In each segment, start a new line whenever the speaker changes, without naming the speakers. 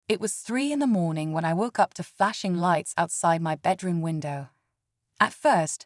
It was 3 in the morning when I woke up to flashing lights outside my bedroom window. At first,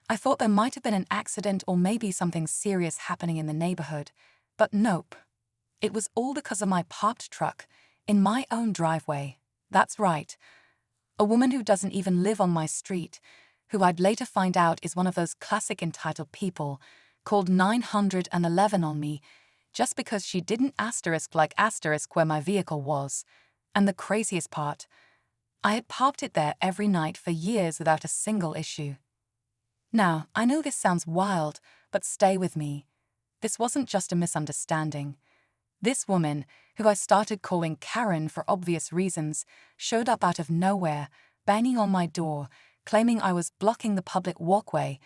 I thought there might have been an accident or maybe something serious happening in the neighborhood, but nope. It was all because of my parked truck in my own driveway. That's right. A woman who doesn't even live on my street, who I'd later find out is one of those classic entitled people, called 911 on me just because she didn't asterisk where my vehicle was. And the craziest part, I had parked it there every night for years without a single issue. Now, I know this sounds wild, but stay with me. This wasn't just a misunderstanding. This woman, who I started calling Karen for obvious reasons, showed up out of nowhere, banging on my door, claiming I was blocking the public walkway,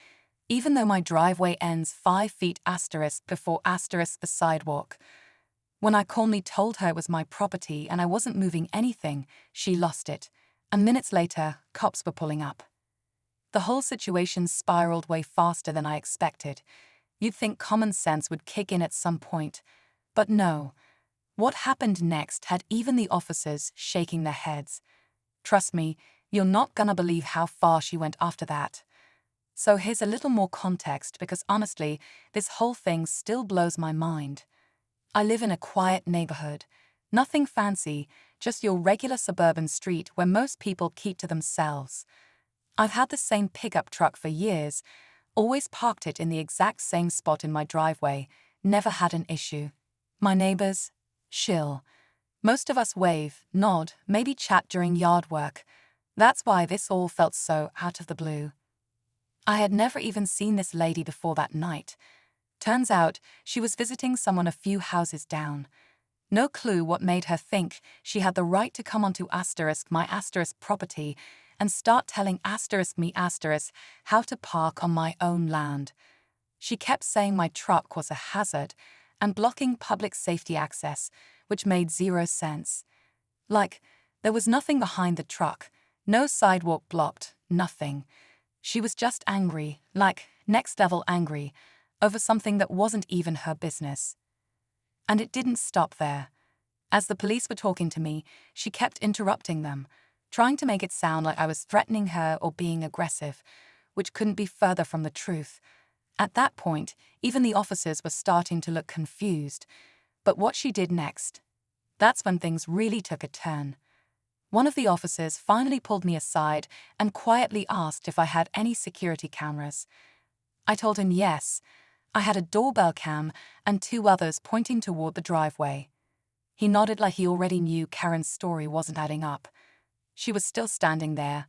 even though my driveway ends 5 feet asterisk before asterisk the sidewalk. When I calmly told her it was my property and I wasn't moving anything, she lost it. And minutes later, cops were pulling up. The whole situation spiraled way faster than I expected. You'd think common sense would kick in at some point. But no. What happened next had even the officers shaking their heads. Trust me, you're not gonna believe how far she went after that. So here's a little more context because honestly, this whole thing still blows my mind. I live in a quiet neighborhood. Nothing fancy, just your regular suburban street where most people keep to themselves. I've had the same pickup truck for years, always parked it in the exact same spot in my driveway, never had an issue. My neighbors? Chill. Most of us wave, nod, maybe chat during yard work. That's why this all felt so out of the blue. I had never even seen this lady before that night. Turns out, she was visiting someone a few houses down. No clue what made her think she had the right to come onto my property and start telling me how to park on my own land. She kept saying my truck was a hazard and blocking public safety access, which made zero sense. Like, there was nothing behind the truck, no sidewalk blocked, nothing. She was just angry, like next level angry, over something that wasn't even her business. And it didn't stop there. As the police were talking to me, she kept interrupting them, trying to make it sound like I was threatening her or being aggressive, which couldn't be further from the truth. At that point, even the officers were starting to look confused. But what she did next, that's when things really took a turn. One of the officers finally pulled me aside and quietly asked if I had any security cameras. I told him yes. I had a doorbell cam and 2 others pointing toward the driveway. He nodded like he already knew Karen's story wasn't adding up. She was still standing there,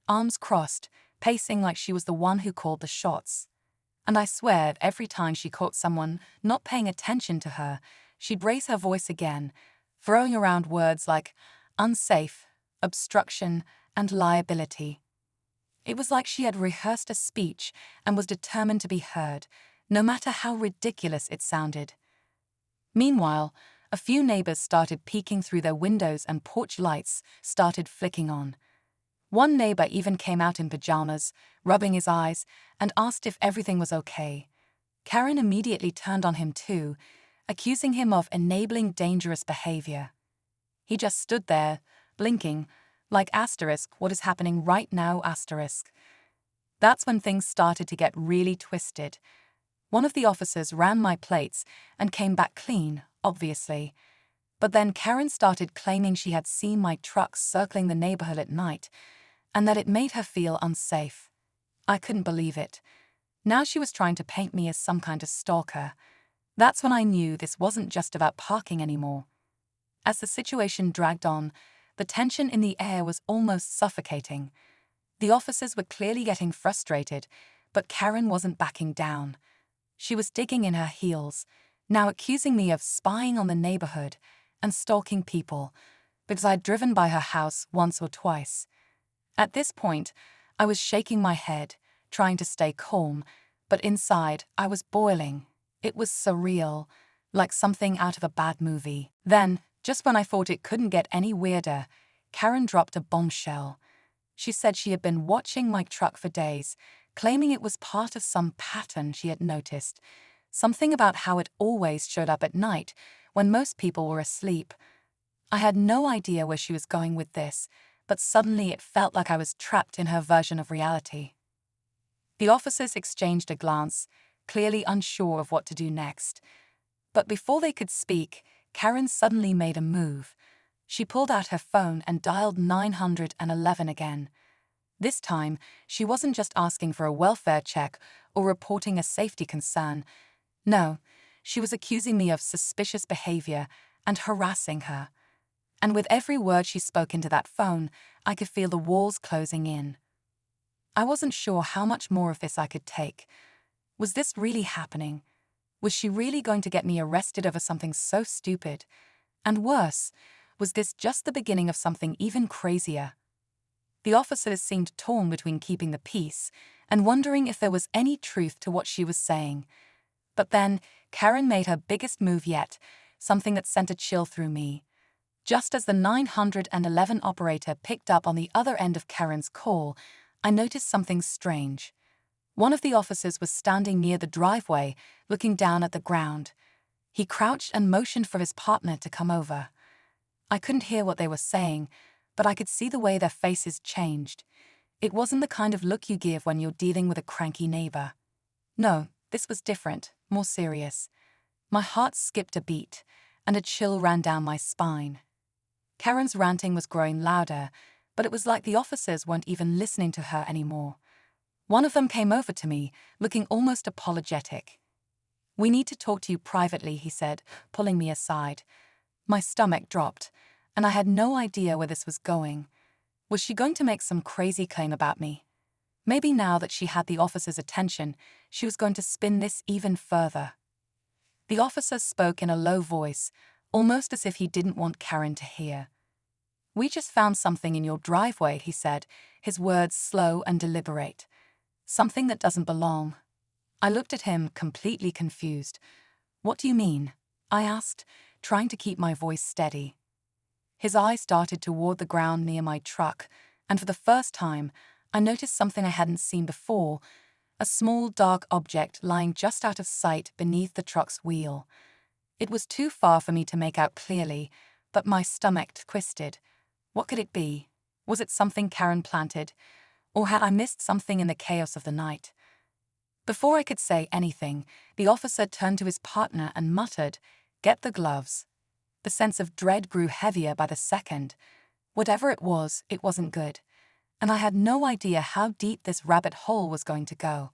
arms crossed, pacing like she was the one who called the shots. And I swear every time she caught someone not paying attention to her, she'd raise her voice again, throwing around words like unsafe, obstruction, and liability. It was like she had rehearsed a speech and was determined to be heard, no matter how ridiculous it sounded. Meanwhile, a few neighbors started peeking through their windows and porch lights started flicking on. One neighbor even came out in pajamas, rubbing his eyes, and asked if everything was okay. Karen immediately turned on him too, accusing him of enabling dangerous behavior. He just stood there, blinking, like what is happening right now ? That's when things started to get really twisted. One of the officers ran my plates and came back clean, obviously. But then Karen started claiming she had seen my truck circling the neighborhood at night, and that it made her feel unsafe. I couldn't believe it. Now she was trying to paint me as some kind of stalker. That's when I knew this wasn't just about parking anymore. As the situation dragged on, the tension in the air was almost suffocating. The officers were clearly getting frustrated, but Karen wasn't backing down. She was digging in her heels, now accusing me of spying on the neighborhood and stalking people, because I'd driven by her house once or twice. At this point, I was shaking my head, trying to stay calm, but inside, I was boiling. It was surreal, like something out of a bad movie. Then, just when I thought it couldn't get any weirder, Karen dropped a bombshell. She said she had been watching my truck for days, claiming it was part of some pattern she had noticed, something about how it always showed up at night when most people were asleep. I had no idea where she was going with this, but suddenly it felt like I was trapped in her version of reality. The officers exchanged a glance, clearly unsure of what to do next. But before they could speak, Karen suddenly made a move. She pulled out her phone and dialed 911 again. This time, she wasn't just asking for a welfare check or reporting a safety concern. No, she was accusing me of suspicious behavior and harassing her. And with every word she spoke into that phone, I could feel the walls closing in. I wasn't sure how much more of this I could take. Was this really happening? Was she really going to get me arrested over something so stupid? And worse, was this just the beginning of something even crazier? The officers seemed torn between keeping the peace and wondering if there was any truth to what she was saying. But then, Karen made her biggest move yet, something that sent a chill through me. Just as the 911 operator picked up on the other end of Karen's call, I noticed something strange. One of the officers was standing near the driveway, looking down at the ground. He crouched and motioned for his partner to come over. I couldn't hear what they were saying, but I could see the way their faces changed. It wasn't the kind of look you give when you're dealing with a cranky neighbor. No, this was different, more serious. My heart skipped a beat, and a chill ran down my spine. Karen's ranting was growing louder, but it was like the officers weren't even listening to her anymore. One of them came over to me, looking almost apologetic. "We need to talk to you privately," he said, pulling me aside. My stomach dropped, and I had no idea where this was going. Was she going to make some crazy claim about me? Maybe now that she had the officer's attention, she was going to spin this even further. The officer spoke in a low voice, almost as if he didn't want Karen to hear. "We just found something in your driveway," he said, his words slow and deliberate. "Something that doesn't belong." I looked at him, completely confused. "What do you mean?" I asked, trying to keep my voice steady. His eyes darted toward the ground near my truck, and for the first time, I noticed something I hadn't seen before, a small dark object lying just out of sight beneath the truck's wheel. It was too far for me to make out clearly, but my stomach twisted. What could it be? Was it something Karen planted? Or had I missed something in the chaos of the night? Before I could say anything, the officer turned to his partner and muttered, "Get the gloves." The sense of dread grew heavier by the second. Whatever it wasn't good. And I had no idea how deep this rabbit hole was going to go.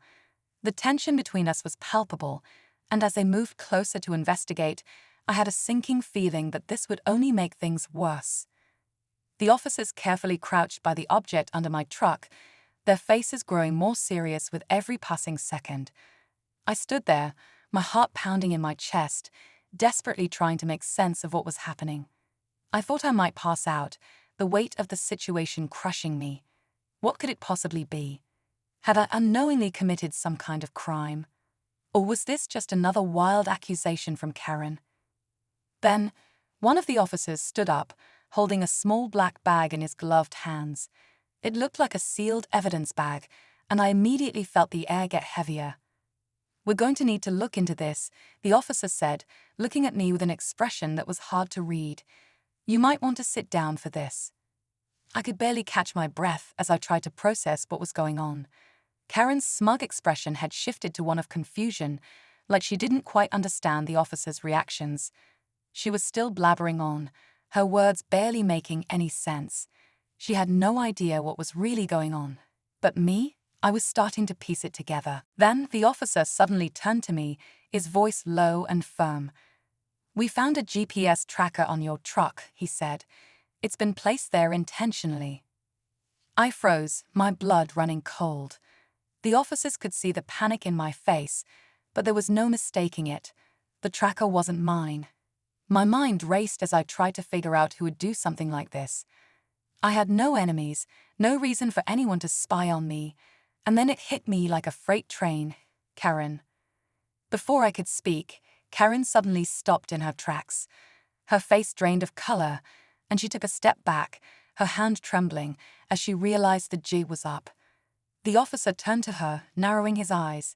The tension between us was palpable, and as they moved closer to investigate, I had a sinking feeling that this would only make things worse. The officers carefully crouched by the object under my truck, their faces growing more serious with every passing second. I stood there, my heart pounding in my chest, desperately trying to make sense of what was happening. I thought I might pass out, the weight of the situation crushing me. What could it possibly be? Had I unknowingly committed some kind of crime? Or was this just another wild accusation from Karen? Then, one of the officers stood up, holding a small black bag in his gloved hands. It looked like a sealed evidence bag, and I immediately felt the air get heavier. "We're going to need to look into this," the officer said, looking at me with an expression that was hard to read. "You might want to sit down for this." I could barely catch my breath as I tried to process what was going on. Karen's smug expression had shifted to one of confusion, like she didn't quite understand the officer's reactions. She was still blabbering on, her words barely making any sense. She had no idea what was really going on. But me? I was starting to piece it together. Then the officer suddenly turned to me, his voice low and firm. "We found a GPS tracker on your truck," he said. "It's been placed there intentionally." I froze, my blood running cold. The officers could see the panic in my face, but there was no mistaking it. The tracker wasn't mine. My mind raced as I tried to figure out who would do something like this. I had no enemies, no reason for anyone to spy on me, and then it hit me like a freight train. Karen. Before I could speak, Karen suddenly stopped in her tracks. Her face drained of color, and she took a step back, her hand trembling, as she realized the jig was up. The officer turned to her, narrowing his eyes.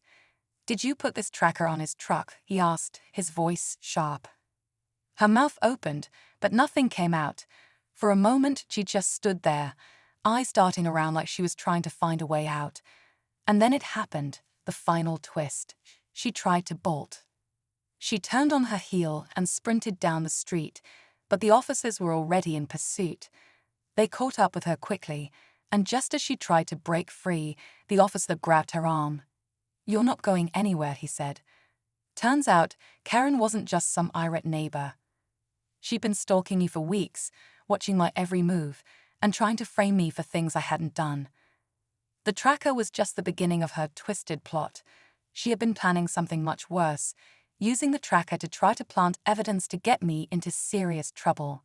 "Did you put this tracker on his truck?" he asked, his voice sharp. Her mouth opened, but nothing came out. For a moment, she just stood there, eyes darting around like she was trying to find a way out. And then it happened, the final twist. She tried to bolt. She turned on her heel and sprinted down the street, but the officers were already in pursuit. They caught up with her quickly, and just as she tried to break free, the officer grabbed her arm. "You're not going anywhere," he said. Turns out, Karen wasn't just some irate neighbor. She'd been stalking me for weeks, watching my every move, and trying to frame me for things I hadn't done. The tracker was just the beginning of her twisted plot. She had been planning something much worse, using the tracker to try to plant evidence to get me into serious trouble.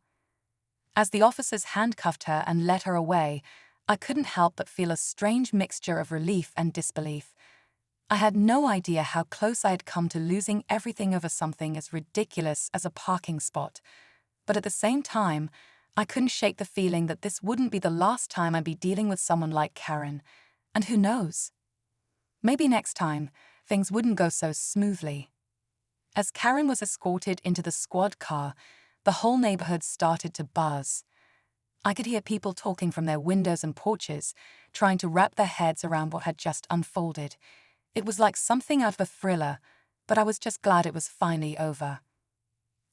As the officers handcuffed her and led her away, I couldn't help but feel a strange mixture of relief and disbelief. I had no idea how close I had come to losing everything over something as ridiculous as a parking spot. But at the same time, I couldn't shake the feeling that this wouldn't be the last time I'd be dealing with someone like Karen. And who knows? Maybe next time, things wouldn't go so smoothly. As Karen was escorted into the squad car, the whole neighborhood started to buzz. I could hear people talking from their windows and porches, trying to wrap their heads around what had just unfolded. It was like something out of a thriller, but I was just glad it was finally over.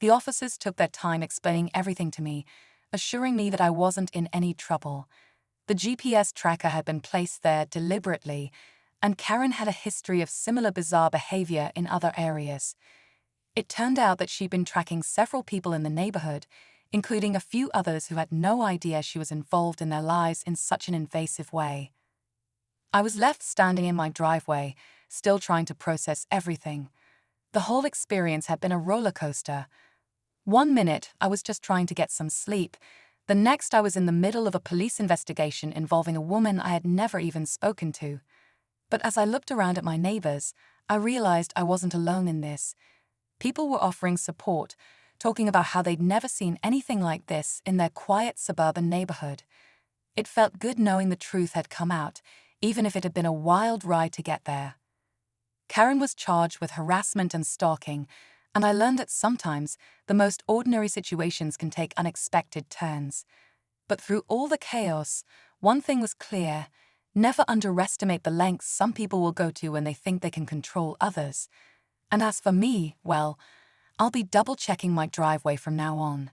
The officers took their time explaining everything to me, assuring me that I wasn't in any trouble. The GPS tracker had been placed there deliberately, and Karen had a history of similar bizarre behavior in other areas. It turned out that she'd been tracking several people in the neighborhood, including a few others who had no idea she was involved in their lives in such an invasive way. I was left standing in my driveway, still trying to process everything. The whole experience had been a roller coaster. One minute, I was just trying to get some sleep. The next, I was in the middle of a police investigation involving a woman I had never even spoken to. But as I looked around at my neighbors, I realized I wasn't alone in this. People were offering support, talking about how they'd never seen anything like this in their quiet suburban neighborhood. It felt good knowing the truth had come out, even if it had been a wild ride to get there. Karen was charged with harassment and stalking, and I learned that sometimes the most ordinary situations can take unexpected turns. But through all the chaos, one thing was clear: never underestimate the lengths some people will go to when they think they can control others. And as for me, well, I'll be double-checking my driveway from now on.